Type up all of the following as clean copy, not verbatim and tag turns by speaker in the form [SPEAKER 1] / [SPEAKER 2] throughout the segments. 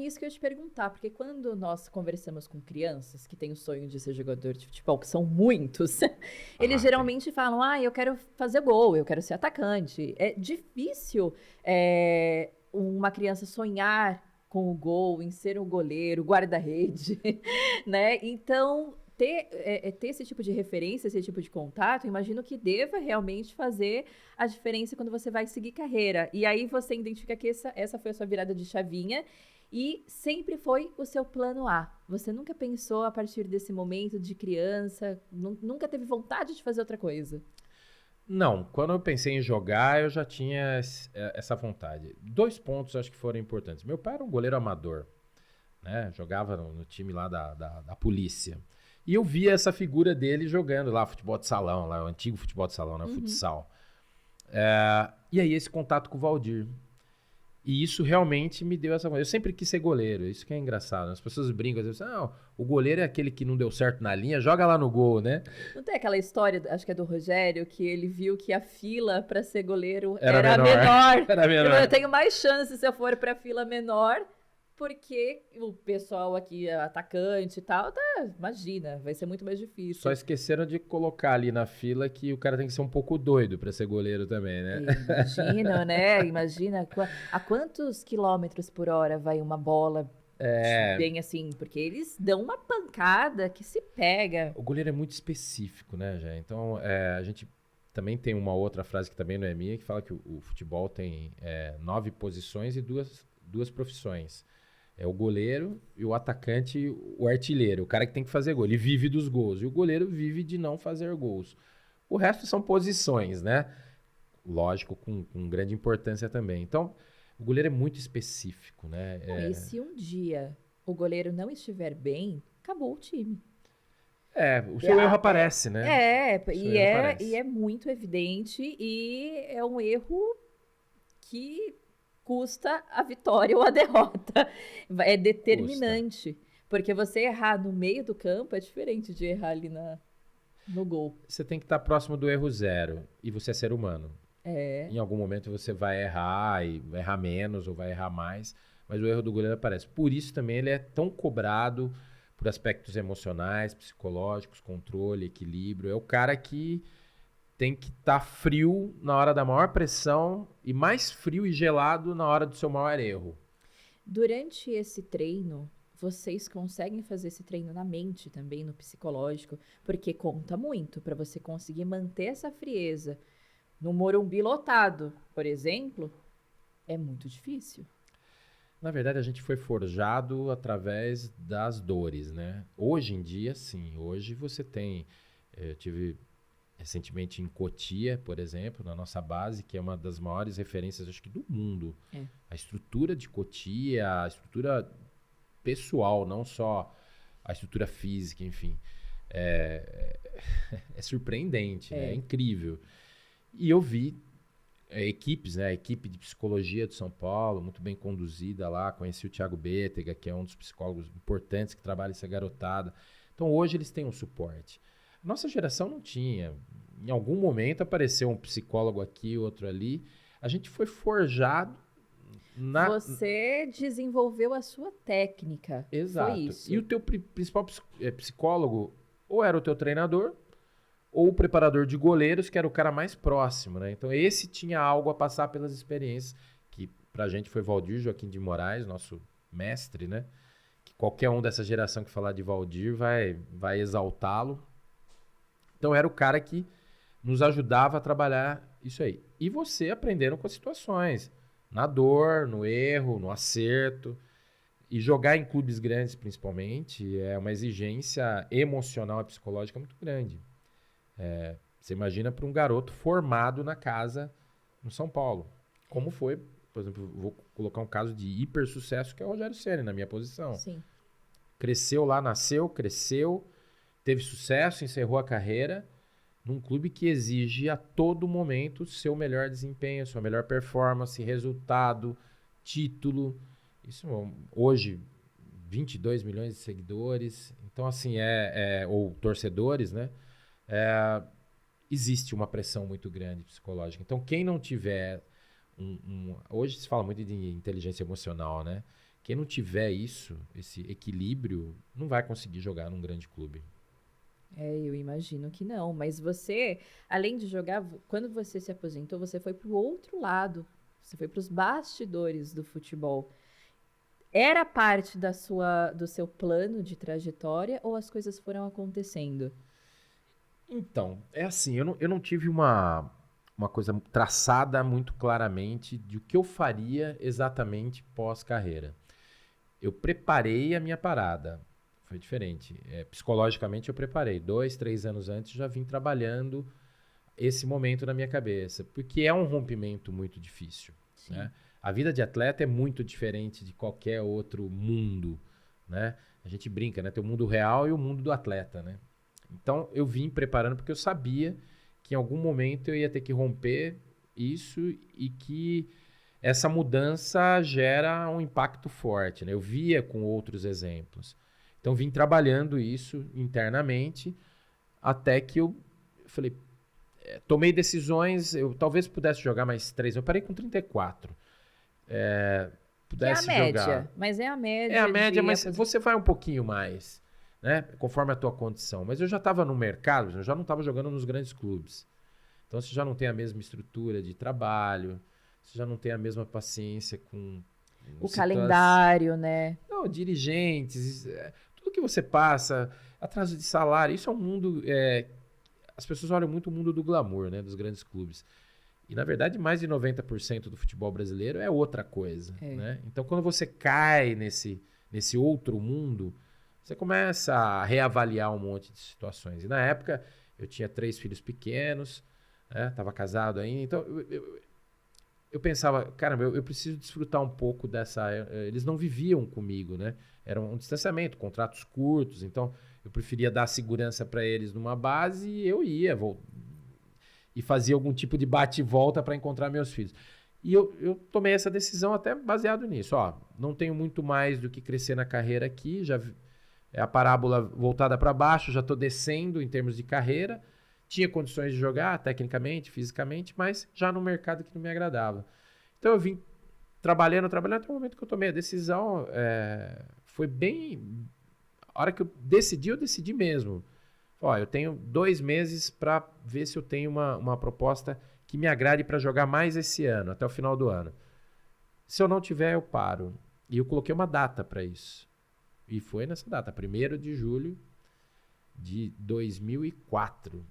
[SPEAKER 1] bem isso que eu ia te perguntar, porque quando nós conversamos com crianças que têm o sonho de ser jogador de futebol, que são muitos, eles
[SPEAKER 2] Tem.
[SPEAKER 1] geralmente falam, eu quero fazer gol, eu quero ser atacante. É difícil uma criança sonhar com o gol, em ser um goleiro, guarda-rede, né? Então, ter esse tipo de referência, esse tipo de contato, imagino que deva realmente fazer a diferença quando você vai seguir carreira. E aí você identifica que essa foi a sua virada de chavinha e sempre foi o seu plano A. Você nunca pensou a partir desse momento de criança, nunca teve vontade de fazer outra coisa?
[SPEAKER 2] Não, quando eu pensei em jogar, eu já tinha essa vontade. 2 pontos acho que foram importantes. Meu pai era um goleiro amador, né? Jogava no time lá da polícia. E eu via essa figura dele jogando lá futebol de salão, lá o antigo futebol de salão, né?
[SPEAKER 1] Uhum.
[SPEAKER 2] Futsal. E aí esse contato com o Valdir. E isso realmente me deu essa vontade. Eu sempre quis ser goleiro, isso que é engraçado. As pessoas brincam, às vezes, não, o goleiro é aquele que não deu certo na linha, joga lá no gol, né?
[SPEAKER 1] Não tem aquela história, acho que é do Rogério, que ele viu que a fila para ser goleiro
[SPEAKER 2] Era
[SPEAKER 1] era
[SPEAKER 2] menor.
[SPEAKER 1] menor.
[SPEAKER 2] Era
[SPEAKER 1] Ele falou,
[SPEAKER 2] menor.
[SPEAKER 1] eu tenho mais chance se eu for para fila menor, porque o pessoal aqui, atacante e tal, imagina, vai ser muito mais
[SPEAKER 2] Só
[SPEAKER 1] difícil.
[SPEAKER 2] esqueceram de colocar ali na fila que o cara tem que ser um pouco doido pra ser goleiro também, né?
[SPEAKER 1] Imagina, né? Imagina a quantos quilômetros por hora vai uma bola
[SPEAKER 2] É,
[SPEAKER 1] bem assim, porque eles dão uma pancada que se pega.
[SPEAKER 2] o goleiro é muito específico, né, já? Então, a gente também tem uma outra frase que também não é minha, que fala que o futebol tem 9 posições e duas profissões. É o goleiro e o atacante, o artilheiro, o cara que tem que fazer gol. Ele vive dos gols. E o goleiro vive de não fazer gols. O resto são posições, né? Lógico, com grande importância também. Então, o goleiro é muito específico, né?
[SPEAKER 1] Não, e se um dia o goleiro não estiver bem, acabou o time.
[SPEAKER 2] O seu erro aparece, né? O seu
[SPEAKER 1] E
[SPEAKER 2] erro
[SPEAKER 1] é
[SPEAKER 2] aparece.
[SPEAKER 1] muito evidente e é um erro que custa a vitória ou a derrota. É
[SPEAKER 2] Custa.
[SPEAKER 1] determinante. Porque você errar no meio do campo é diferente de errar ali no gol.
[SPEAKER 2] Você tem que estar próximo do erro zero. E você é ser humano.
[SPEAKER 1] É.
[SPEAKER 2] Em algum momento você vai errar, e vai errar menos ou vai errar mais, mas o erro do goleiro aparece. Por isso também ele é tão cobrado por aspectos emocionais, psicológicos, controle, equilíbrio. É o cara que tem que estar frio na hora da maior pressão e mais frio e gelado na hora do seu maior erro.
[SPEAKER 1] Durante esse treino, vocês conseguem fazer esse treino na mente também, no psicológico, porque conta muito para você conseguir manter essa frieza. No Morumbi lotado, por exemplo, é muito difícil.
[SPEAKER 2] Na verdade, a gente foi forjado através das dores, né? Hoje em dia, sim. Hoje você tem... Eu tive recentemente em Cotia, por exemplo, na nossa base, que é uma das maiores referências, acho que, do mundo.
[SPEAKER 1] É.
[SPEAKER 2] A estrutura de Cotia, a estrutura pessoal, não só a estrutura física, enfim. É, é surpreendente, né? É
[SPEAKER 1] É.
[SPEAKER 2] incrível. E eu vi equipes, né? A equipe de psicologia de São Paulo, muito bem conduzida lá. Conheci o Thiago Bétega, que é um dos psicólogos importantes que trabalha essa garotada. Então hoje eles têm um suporte. A nossa geração não tinha. Em algum momento apareceu um psicólogo aqui, outro ali. A gente foi forjado na...
[SPEAKER 1] Você desenvolveu a sua técnica. Foi
[SPEAKER 2] Exato. E
[SPEAKER 1] isso.
[SPEAKER 2] o teu principal psicólogo ou era o teu treinador ou o preparador de goleiros, que era o cara mais próximo, né? Então esse tinha algo a passar pelas experiências, que pra gente foi Valdir Joaquim de Moraes, nosso mestre, né? Que qualquer um dessa geração que falar de Valdir vai exaltá-lo. Então era o cara que nos ajudava a trabalhar isso aí. E você aprendendo com as situações, na dor, no erro, no acerto. E jogar em clubes grandes, principalmente, é uma exigência emocional e psicológica muito grande. Você imagina para um garoto formado na casa no São Paulo. Como foi, por exemplo, vou colocar um caso de hiper sucesso que é o Rogério Ceni na minha posição.
[SPEAKER 1] Sim.
[SPEAKER 2] Cresceu lá, nasceu, cresceu, teve sucesso, encerrou a carreira num clube que exige a todo momento seu melhor desempenho, sua melhor performance, resultado, título. Isso hoje 22 milhões de seguidores. Então assim ou torcedores, né? Existe uma pressão muito grande psicológica. Então, quem não tiver hoje se fala muito de inteligência emocional, né? Quem não tiver isso, esse equilíbrio, não vai conseguir jogar num grande clube.
[SPEAKER 1] Eu imagino que não. Mas você, além de jogar, quando você se aposentou, você foi para o outro lado. Você foi para os bastidores do futebol. Era parte do seu plano de trajetória ou as coisas foram acontecendo?
[SPEAKER 2] Então, é assim, eu não tive uma coisa traçada muito claramente de o que eu faria exatamente pós-carreira. Eu preparei a minha parada. Foi diferente. Psicologicamente eu preparei. 2, 3 anos antes já vim trabalhando esse momento na minha cabeça. Porque é um rompimento muito difícil.
[SPEAKER 1] Sim.
[SPEAKER 2] Né? A vida de atleta é muito diferente de qualquer outro mundo. Né? A gente brinca, né? Tem o mundo real e o mundo do atleta. Né? Então eu vim preparando porque eu sabia que em algum momento eu ia ter que romper isso e que essa mudança gera um impacto forte. Né? Eu via com outros exemplos. Então, vim trabalhando isso internamente até que eu falei, tomei decisões, eu talvez pudesse jogar mais 3. Eu parei com 34.
[SPEAKER 1] Que é a
[SPEAKER 2] Pudesse
[SPEAKER 1] média,
[SPEAKER 2] jogar.
[SPEAKER 1] mas é a média
[SPEAKER 2] É a média, mas
[SPEAKER 1] aposen-
[SPEAKER 2] você vai um pouquinho mais, né? Conforme a tua condição. Mas eu já estava no mercado, eu já não estava jogando nos grandes clubes. Então, você já não tem a mesma estrutura de trabalho, você já não tem a mesma paciência com
[SPEAKER 1] o calendário, né?
[SPEAKER 2] Não, dirigentes, tudo que você passa, atraso de salário, isso é um mundo. As pessoas olham muito o mundo do glamour, né? Dos grandes clubes. E, na verdade, mais de 90% do futebol brasileiro é outra coisa. Né? Então, quando você cai nesse outro mundo, você começa a reavaliar um monte de situações. E, na época, eu tinha 3 filhos pequenos, estava casado ainda. Então, eu pensava, caramba, eu preciso desfrutar um pouco dessa. Eles não viviam comigo, né? Era um distanciamento, contratos curtos, então eu preferia dar segurança para eles numa base e eu ia e fazia algum tipo de bate e volta para encontrar meus filhos. E eu tomei essa decisão até baseado nisso. Ó, não tenho muito mais do que crescer na carreira aqui, já é a parábola voltada para baixo, já estou descendo em termos de carreira. Tinha condições de jogar, tecnicamente, fisicamente, mas já no mercado que não me agradava. Então eu vim trabalhando, até o momento que eu tomei a decisão. Foi bem... A hora que eu decidi mesmo. Ó, eu tenho 2 meses para ver se eu tenho uma proposta que me agrade para jogar mais esse ano, até o final do ano. Se eu não tiver, eu paro. E eu coloquei uma data para isso. E foi nessa data, 1º de julho de 2004.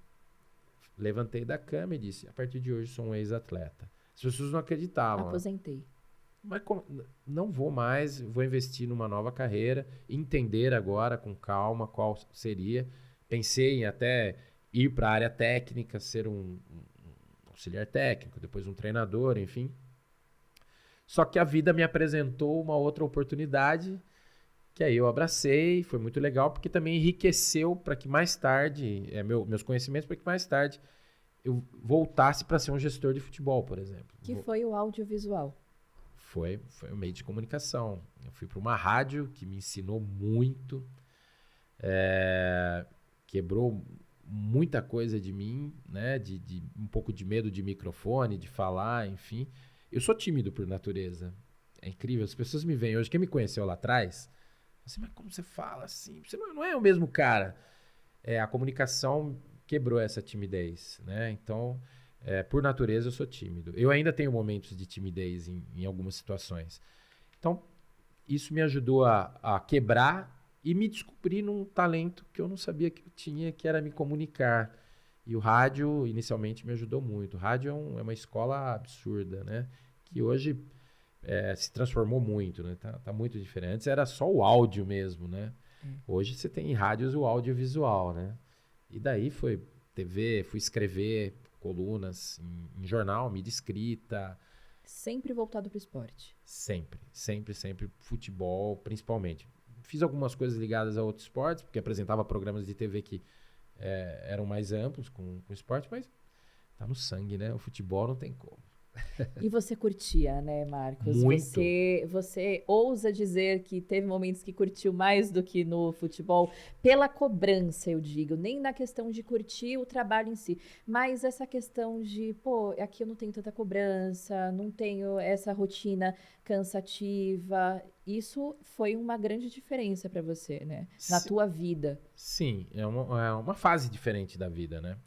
[SPEAKER 2] Levantei da cama e disse, a partir de hoje sou um ex-atleta. As pessoas não acreditavam.
[SPEAKER 1] Aposentei.
[SPEAKER 2] Mas não vou mais, vou investir numa nova carreira, entender agora com calma qual seria. Pensei em até ir para a área técnica, ser um auxiliar técnico, depois um treinador, enfim. Só que a vida me apresentou uma outra oportunidade que aí eu abracei, foi muito legal, porque também enriqueceu para que mais tarde, meus conhecimentos, para que mais tarde eu voltasse para ser um gestor de futebol, por exemplo.
[SPEAKER 1] Que foi o audiovisual.
[SPEAKER 2] Foi um meio de comunicação. Eu fui para uma rádio que me ensinou muito, quebrou muita coisa de mim, né? De um pouco de medo de microfone, de falar, enfim. Eu sou tímido por natureza. É incrível, as pessoas me veem hoje, quem me conheceu lá atrás... Assim, mas como você fala assim? Você não é o mesmo cara. A comunicação quebrou essa timidez, né? Então, por natureza, eu sou tímido. Eu ainda tenho momentos de timidez em algumas situações. Então, isso me ajudou a quebrar e me descobrir num talento que eu não sabia que eu tinha, que era me comunicar. E o rádio, inicialmente, me ajudou muito. O rádio é uma escola absurda, né? Que hoje... se transformou muito, né? Tá muito diferente. Antes era só o áudio mesmo, né? Hoje você tem em rádios o audiovisual, né? E daí foi TV, fui escrever colunas em jornal, mídia escrita.
[SPEAKER 1] Sempre voltado para o esporte.
[SPEAKER 2] Sempre. Futebol, principalmente. Fiz algumas coisas ligadas a outros esportes, porque apresentava programas de TV que eram mais amplos com esporte, mas tá no sangue, né? O futebol não tem como.
[SPEAKER 1] E você curtia, né, Marcos?
[SPEAKER 2] Muito.
[SPEAKER 1] Você ousa dizer que teve momentos que curtiu mais do que no futebol, pela cobrança, eu digo, nem na questão de curtir o trabalho em si, mas essa questão de, aqui eu não tenho tanta cobrança, não tenho essa rotina cansativa. isso foi uma grande diferença para você, né? Na tua vida.
[SPEAKER 2] Sim, é uma fase diferente da vida, né?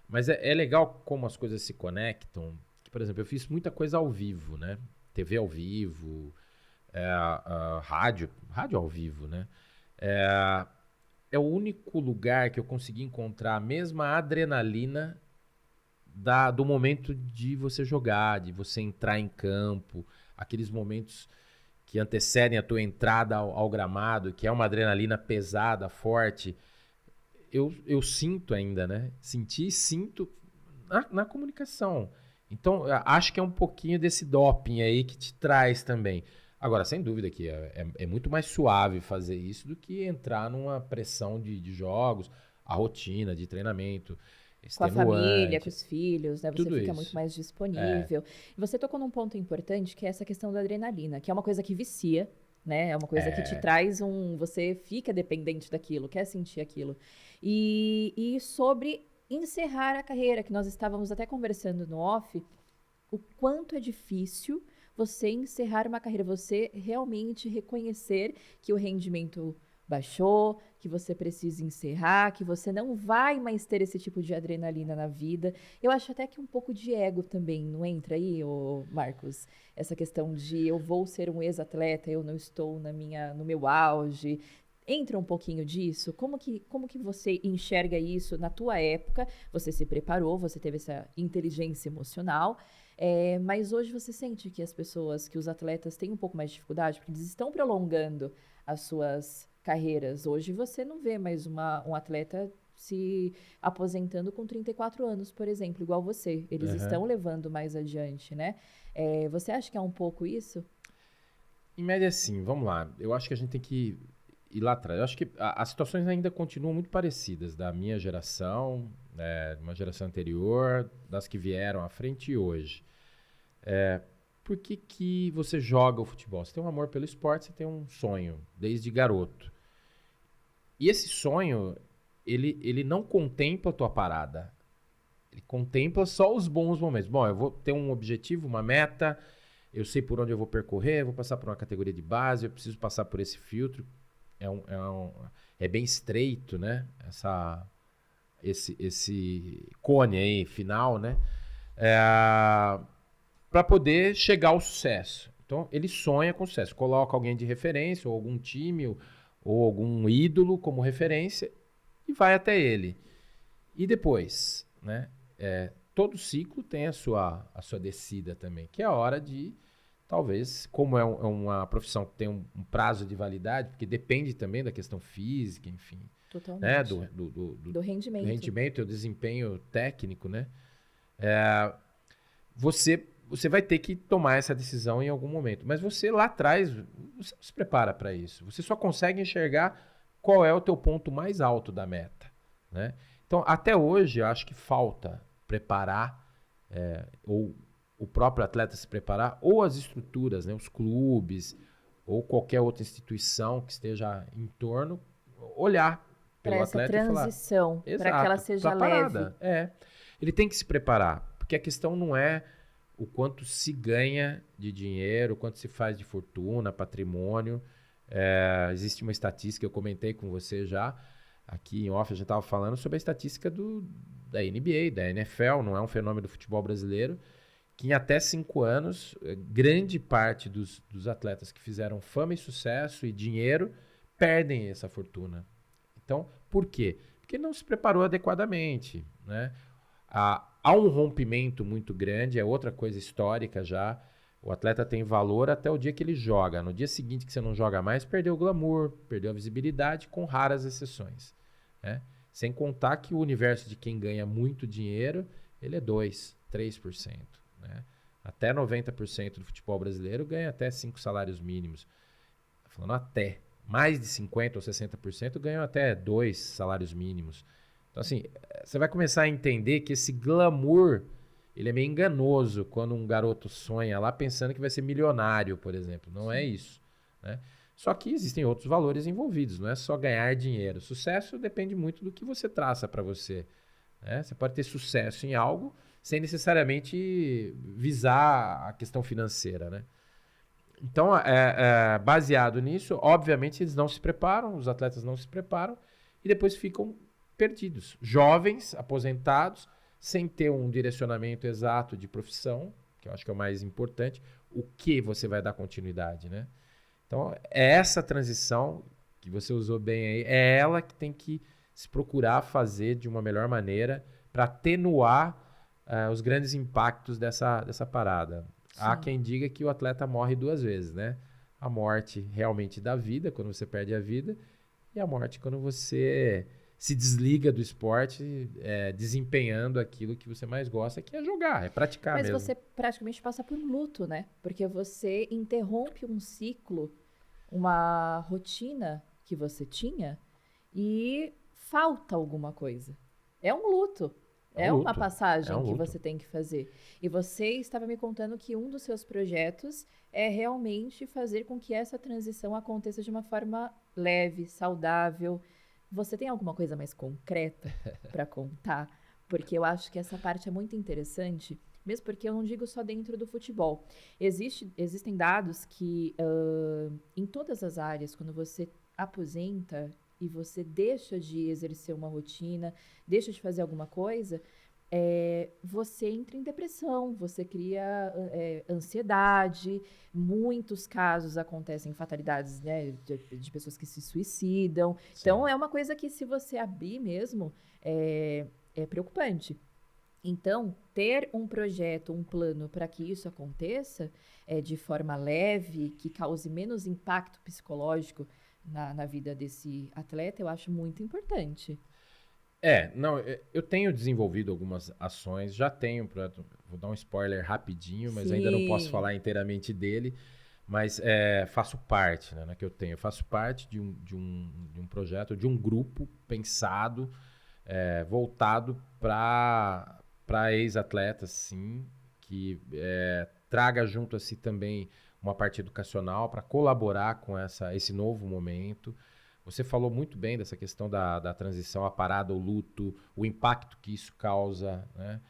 [SPEAKER 2] Mas é legal como as coisas se conectam. Por exemplo, eu fiz muita coisa ao vivo, né? TV ao vivo, rádio ao vivo, né? É o único lugar que eu consegui encontrar a mesma adrenalina do momento de você jogar, de você entrar em campo, aqueles momentos que antecedem a tua entrada ao gramado, que é uma adrenalina pesada, forte. Eu sinto ainda, né? Senti e sinto na comunicação. Então, acho que é um pouquinho desse doping aí que te traz também. Agora, sem dúvida que é muito mais suave fazer isso do que entrar numa pressão de jogos, a rotina de treinamento,
[SPEAKER 1] Com a família, com
[SPEAKER 2] extenuante,
[SPEAKER 1] os filhos, né? Você
[SPEAKER 2] tudo
[SPEAKER 1] fica muito
[SPEAKER 2] isso.
[SPEAKER 1] mais disponível. E você tocou num ponto importante, que é essa questão da adrenalina, que é uma coisa que vicia, né? É uma coisa que te traz você fica dependente daquilo, quer sentir aquilo. E sobre encerrar a carreira, que nós estávamos até conversando no off, o quanto é difícil você encerrar uma carreira, você realmente reconhecer que o rendimento baixou, que você precisa encerrar, que você não vai mais ter esse tipo de adrenalina na vida. Eu acho até que um pouco de ego também não entra aí, ô Marcos? Essa questão de eu vou ser um ex-atleta, eu não estou no meu auge. Entra um pouquinho disso? Como que você enxerga isso na tua época? Você se preparou, você teve essa inteligência emocional, mas hoje você sente que que os atletas têm um pouco mais de dificuldade, porque eles estão prolongando as suas carreiras. Hoje você não vê mais um atleta se aposentando com 34 anos, por exemplo, igual você. Eles estão levando mais adiante, né? Você acha que é um pouco isso?
[SPEAKER 2] Em média, sim. Vamos lá. Eu acho que a gente tem que ir lá atrás. Eu acho que as situações ainda continuam muito parecidas da minha geração, de uma geração anterior, das que vieram à frente e hoje. Por que você joga o futebol? Você tem um amor pelo esporte, você tem um sonho desde garoto. E esse sonho, ele não contempla a tua parada. Ele contempla só os bons momentos. Bom, eu vou ter um objetivo, uma meta, eu sei por onde eu vou percorrer, vou passar por uma categoria de base, eu preciso passar por esse filtro. É bem estreito, né? Esse cone aí final, né? Para poder chegar ao sucesso. Então, ele sonha com sucesso. Coloca alguém de referência, ou algum time, ou algum ídolo como referência, e vai até ele. E depois, né? Todo ciclo tem a sua descida também, que é a hora de, talvez, como é uma profissão que tem um prazo de validade, porque depende também da questão física, enfim.
[SPEAKER 1] Totalmente.
[SPEAKER 2] Né?
[SPEAKER 1] Do rendimento.
[SPEAKER 2] Do rendimento e do desempenho técnico, né? Você vai ter que tomar essa decisão em algum momento. Mas você lá atrás, você não se prepara para isso. Você só consegue enxergar qual é o teu ponto mais alto da meta, né? Então, até hoje, eu acho que falta preparar, ou o próprio atleta se preparar, ou as estruturas, né, os clubes, ou qualquer outra instituição que esteja em torno, olhar pelo atleta e falar...
[SPEAKER 1] Para essa transição, para que ela seja leve.
[SPEAKER 2] Ele tem que se preparar, porque a questão não é o quanto se ganha de dinheiro, o quanto se faz de fortuna, patrimônio. Existe uma estatística, eu comentei com você já, aqui em off a gente estava falando sobre a estatística da NBA, da NFL, não é um fenômeno do futebol brasileiro, que em até 5 anos, grande parte dos atletas que fizeram fama e sucesso e dinheiro perdem essa fortuna. Então, por quê? Porque não se preparou adequadamente, né? Há um rompimento muito grande, é outra coisa histórica já. O atleta tem valor até o dia que ele joga. No dia seguinte que você não joga mais, perdeu o glamour, perdeu a visibilidade, com raras exceções, né? Sem contar que o universo de quem ganha muito dinheiro, ele é 2%, 3%. Né? Até 90% do futebol brasileiro ganha até 5 salários mínimos. Falando até. Mais de 50% ou 60% ganham até 2 salários mínimos. Então, assim, você vai começar a entender que esse glamour, ele é meio enganoso quando um garoto sonha lá pensando que vai ser milionário, por exemplo. Não é isso, né? Só que existem outros valores envolvidos, não é só ganhar dinheiro. Sucesso depende muito do que você traça para você, né? Você pode ter sucesso em algo sem necessariamente visar a questão financeira, né? Então, baseado nisso, obviamente eles não se preparam, os atletas não se preparam e depois ficam perdidos. Jovens, aposentados, sem ter um direcionamento exato de profissão, que eu acho que é o mais importante, o que você vai dar continuidade, né? Então, é essa transição que você usou bem aí, é ela que tem que se procurar fazer de uma melhor maneira para atenuar os grandes impactos dessa parada.
[SPEAKER 1] Sim.
[SPEAKER 2] Há quem diga que o atleta morre 2 vezes, né? A morte realmente da vida, quando você perde a vida, e a morte quando você se desliga do esporte, desempenhando aquilo que você mais gosta, que é jogar, é praticar
[SPEAKER 1] Mas
[SPEAKER 2] mesmo.
[SPEAKER 1] você praticamente passa por um luto, né? Porque você interrompe um ciclo, uma rotina que você tinha e falta alguma coisa. É um luto. É uma
[SPEAKER 2] luto.
[SPEAKER 1] passagem
[SPEAKER 2] É um
[SPEAKER 1] que
[SPEAKER 2] luto.
[SPEAKER 1] você tem que fazer. E você estava me contando que um dos seus projetos é realmente fazer com que essa transição aconteça de uma forma leve, saudável. Você tem alguma coisa mais concreta para contar? Porque eu acho que essa parte é muito interessante, mesmo porque eu não digo só dentro do futebol. Existem dados que, em todas as áreas, quando você aposenta e você deixa de exercer uma rotina, deixa de fazer alguma coisa, você entra em depressão, você cria ansiedade. Muitos casos acontecem fatalidades, né, de pessoas que se suicidam.
[SPEAKER 2] Sim.
[SPEAKER 1] Então, é uma coisa que, se você abrir mesmo, é preocupante. Então, ter um projeto, um plano para que isso aconteça de forma leve, que cause menos impacto psicológico na vida desse atleta, eu acho muito importante.
[SPEAKER 2] Não, eu tenho desenvolvido algumas ações, já tenho um projeto, vou dar um spoiler rapidinho, mas ainda não posso
[SPEAKER 1] Sim.
[SPEAKER 2] falar inteiramente dele, mas faço parte, né, que eu tenho. Eu faço parte de um projeto, de um grupo pensado, voltado para ex-atletas, sim, que traga junto a si também uma parte educacional para colaborar com esse novo momento. Você falou muito bem dessa questão da transição, a parada, o luto, o impacto que isso causa, né?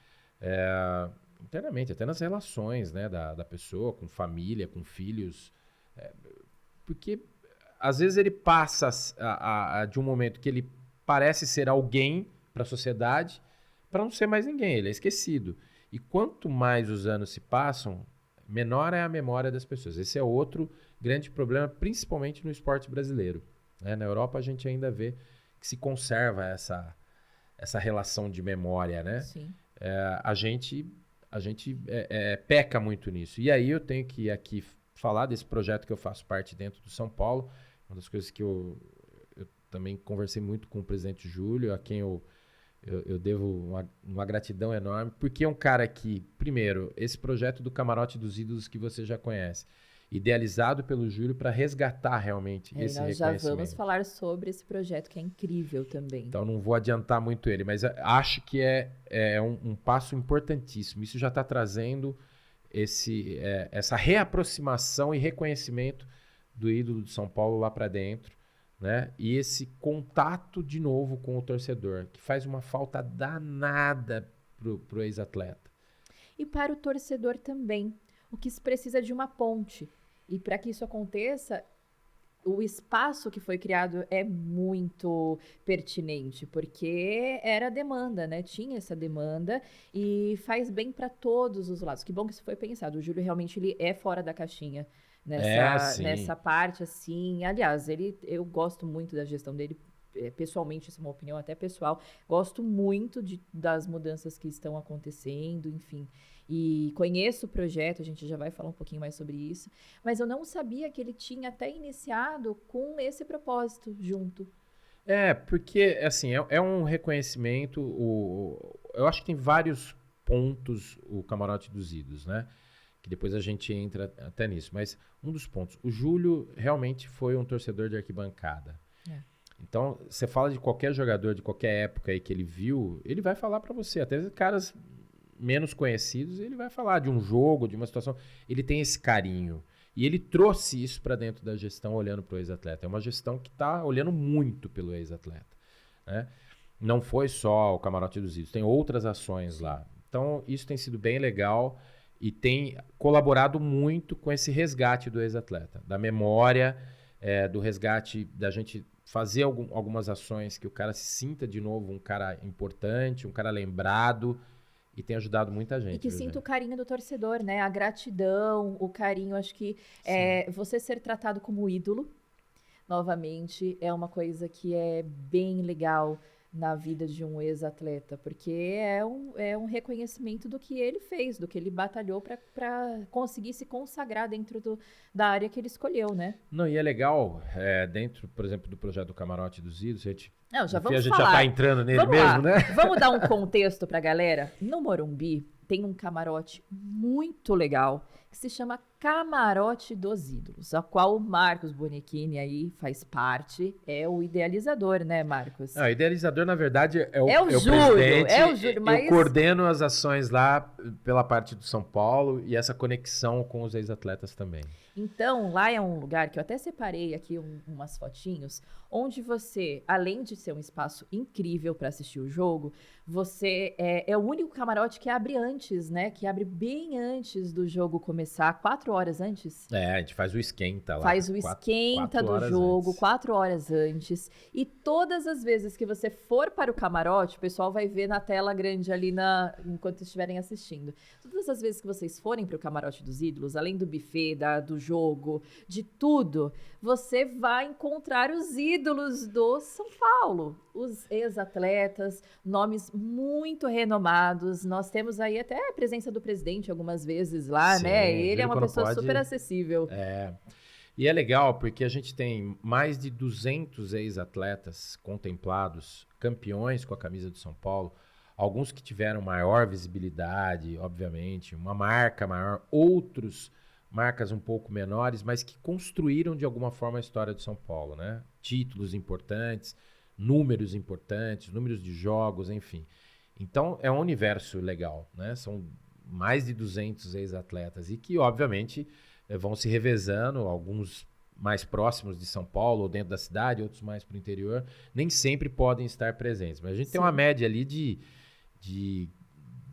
[SPEAKER 2] Internamente, até nas relações, né, da pessoa, com família, com filhos. Porque às vezes ele passa de um momento que ele parece ser alguém para a sociedade, para não ser mais ninguém, ele é esquecido. E quanto mais os anos se passam, menor é a memória das pessoas. Esse é outro grande problema, principalmente no esporte brasileiro. Na Europa a gente ainda vê que se conserva essa relação de memória, né?
[SPEAKER 1] Sim.
[SPEAKER 2] A gente peca muito nisso. E aí eu tenho que aqui falar desse projeto que eu faço parte dentro do São Paulo. Uma das coisas que eu também conversei muito com o presidente Júlio, a quem eu devo uma gratidão enorme, porque é um cara que, primeiro, esse projeto do Camarote dos Ídolos que você já conhece, idealizado pelo Júlio para resgatar realmente esse
[SPEAKER 1] Nós já
[SPEAKER 2] reconhecimento.
[SPEAKER 1] vamos falar sobre esse projeto, que é incrível também.
[SPEAKER 2] Então não vou adiantar muito ele, mas acho que é um passo importantíssimo. Isso já está trazendo essa reaproximação e reconhecimento do ídolo de São Paulo lá para dentro, né? E esse contato de novo com o torcedor, que faz uma falta danada pro ex-atleta.
[SPEAKER 1] E para o torcedor também, o que se precisa de uma ponte. E para que isso aconteça, o espaço que foi criado é muito pertinente, porque era demanda, né? Tinha essa demanda e faz bem para todos os lados. Que bom que isso foi pensado. O Júlio realmente ele é fora da caixinha nessa parte, assim. Aliás, eu gosto muito da gestão dele. Pessoalmente, isso é uma opinião até pessoal. Gosto muito das mudanças que estão acontecendo, enfim. E conheço o projeto, a gente já vai falar um pouquinho mais sobre isso. Mas eu não sabia que ele tinha até iniciado com esse propósito junto.
[SPEAKER 2] Porque, assim, é um reconhecimento. Eu acho que tem vários pontos o Camarote dos Ídolos, né? Que depois a gente entra até nisso. Mas um dos pontos, o Júlio realmente foi um torcedor de arquibancada. Então, você fala de qualquer jogador de qualquer época aí que ele viu, ele vai falar pra você. Até caras menos conhecidos, ele vai falar de um jogo, de uma situação. Ele tem esse carinho. E ele trouxe isso pra dentro da gestão, olhando pro ex-atleta. É uma gestão que tá olhando muito pelo ex-atleta, né? Não foi só o Camarote dos Ídolos, tem outras ações lá. Então, isso tem sido bem legal. e tem colaborado muito com esse resgate do ex-atleta, da memória, do resgate, da gente fazer algumas ações que o cara se sinta de novo um cara importante, um cara lembrado, e tem ajudado muita gente.
[SPEAKER 1] E que sinta o carinho do torcedor, né? A gratidão, o carinho, acho que você ser tratado como ídolo, novamente, é uma coisa que é bem legal na vida de um ex-atleta, porque é um reconhecimento do que ele fez, do que ele batalhou para conseguir se consagrar dentro da área que ele escolheu, né?
[SPEAKER 2] Não, e é legal, dentro, por exemplo, do projeto do Camarote dos Ídolos, a gente
[SPEAKER 1] já
[SPEAKER 2] tá entrando nele mesmo, né?
[SPEAKER 1] Vamos dar um contexto pra galera? No Morumbi tem um camarote muito legal que se chama Camarote dos Ídolos, a qual o Marcos Bonichini aí faz parte, é o idealizador, né, Marcos?
[SPEAKER 2] O idealizador, na verdade, é o
[SPEAKER 1] Júlio,
[SPEAKER 2] presidente.
[SPEAKER 1] Mas
[SPEAKER 2] eu coordeno as ações lá pela parte do São Paulo e essa conexão com os ex-atletas também.
[SPEAKER 1] Então, lá é um lugar que eu até separei aqui umas fotinhos, onde você, além de ser um espaço incrível para assistir o jogo, você é o único camarote que abre antes, né? Que abre bem antes do jogo começar, 4 horas antes.
[SPEAKER 2] A gente faz o esquenta lá.
[SPEAKER 1] Faz o esquenta do jogo, antes. 4 horas antes. E todas as vezes que você for para o camarote, o pessoal vai ver na tela grande ali enquanto estiverem assistindo. Todas as vezes que vocês forem para o Camarote dos Ídolos, além do buffet, do jogo, de tudo, você vai encontrar os ídolos do São Paulo, os ex-atletas, nomes muito renomados. Nós temos aí até a presença do presidente algumas vezes lá, sim, né? Ele é uma pessoa super acessível.
[SPEAKER 2] E é legal porque a gente tem mais de 200 ex-atletas contemplados, campeões com a camisa do São Paulo, alguns que tiveram maior visibilidade, obviamente, uma marca maior, outros marcas um pouco menores, mas que construíram de alguma forma a história do São Paulo, né? Títulos importantes, números de jogos, enfim. Então, é um universo legal, né? São mais de 200 ex-atletas e que, obviamente, vão se revezando, alguns mais próximos de São Paulo ou dentro da cidade, outros mais para o interior, nem sempre podem estar presentes. Mas a gente tem uma média ali de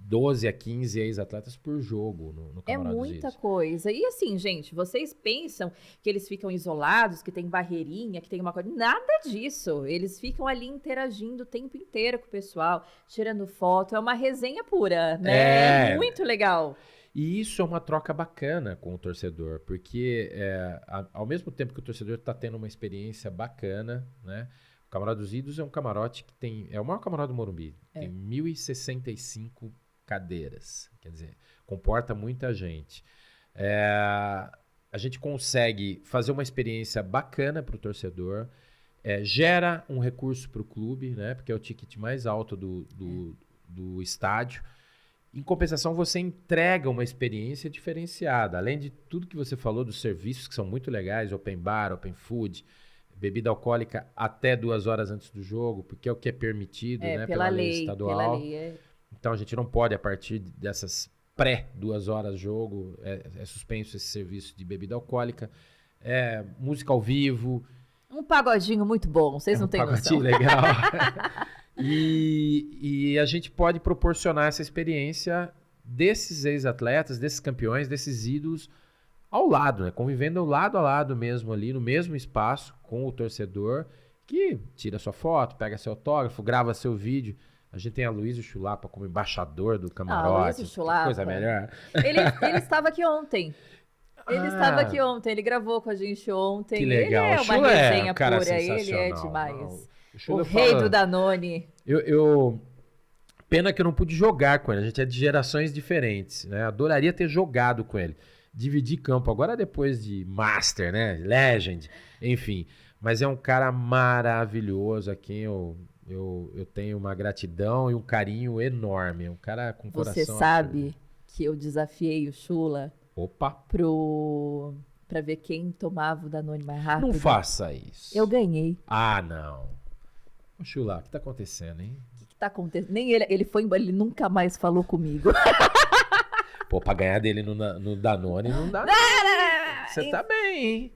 [SPEAKER 2] 12 a 15 ex-atletas por jogo no Camarote dos Ídolos.
[SPEAKER 1] É muita coisa. E assim, gente, vocês pensam que eles ficam isolados, que tem barreirinha, que tem uma coisa... Nada disso. Eles ficam ali interagindo o tempo inteiro com o pessoal, tirando foto. É uma resenha pura, né? É muito legal.
[SPEAKER 2] E isso é uma troca bacana com o torcedor, porque ao mesmo tempo que o torcedor está tendo uma experiência bacana, né? O Camarote dos Ídolos é um camarote que é o maior camarote do Morumbi. Tem 1.065 cadeiras, quer dizer, comporta muita gente. A gente consegue fazer uma experiência bacana para o torcedor, gera um recurso para o clube, né? Porque é o ticket mais alto do estádio. Em compensação, você entrega uma experiência diferenciada. Além de tudo que você falou dos serviços que são muito legais, open bar, open food, bebida alcoólica até 2 horas antes do jogo, porque é o que é permitido, né? Pela lei estadual. Pela lei, Então a gente não pode, a partir dessas pré-2 horas jogo, é suspenso esse serviço de bebida alcoólica, música ao vivo.
[SPEAKER 1] Um pagodinho muito bom, vocês não têm noção.
[SPEAKER 2] Um pagodinho legal. E a gente pode proporcionar essa experiência desses ex-atletas, desses campeões, desses ídolos ao lado, né? Convivendo lado a lado mesmo ali, no mesmo espaço com o torcedor, que tira sua foto, pega seu autógrafo, grava seu vídeo. A gente tem a Luísa Chulapa como embaixador do camarote.
[SPEAKER 1] Luísa Chulapa.
[SPEAKER 2] Coisa melhor.
[SPEAKER 1] Ele estava aqui ontem. Ele gravou com a gente ontem.
[SPEAKER 2] Que legal.
[SPEAKER 1] Ele é uma resenha pura, ele é demais. O rei do Danone.
[SPEAKER 2] Pena que eu não pude jogar com ele. A gente é de gerações diferentes, né? Adoraria ter jogado com ele. Dividir campo. Agora depois de Master, né? Legend, enfim. Mas é um cara maravilhoso a quem eu tenho uma gratidão e um carinho enorme. É um cara com coração.
[SPEAKER 1] Você sabe que eu desafiei o Chula pra ver quem tomava o Danone mais rápido.
[SPEAKER 2] Não faça isso.
[SPEAKER 1] Eu ganhei.
[SPEAKER 2] Ah, não. Ô, Chula, o que tá acontecendo, hein?
[SPEAKER 1] O que tá acontecendo? Nem ele foi embora, ele nunca mais falou comigo.
[SPEAKER 2] Pô, pra ganhar dele no Danone não dá. Você tá bem, hein?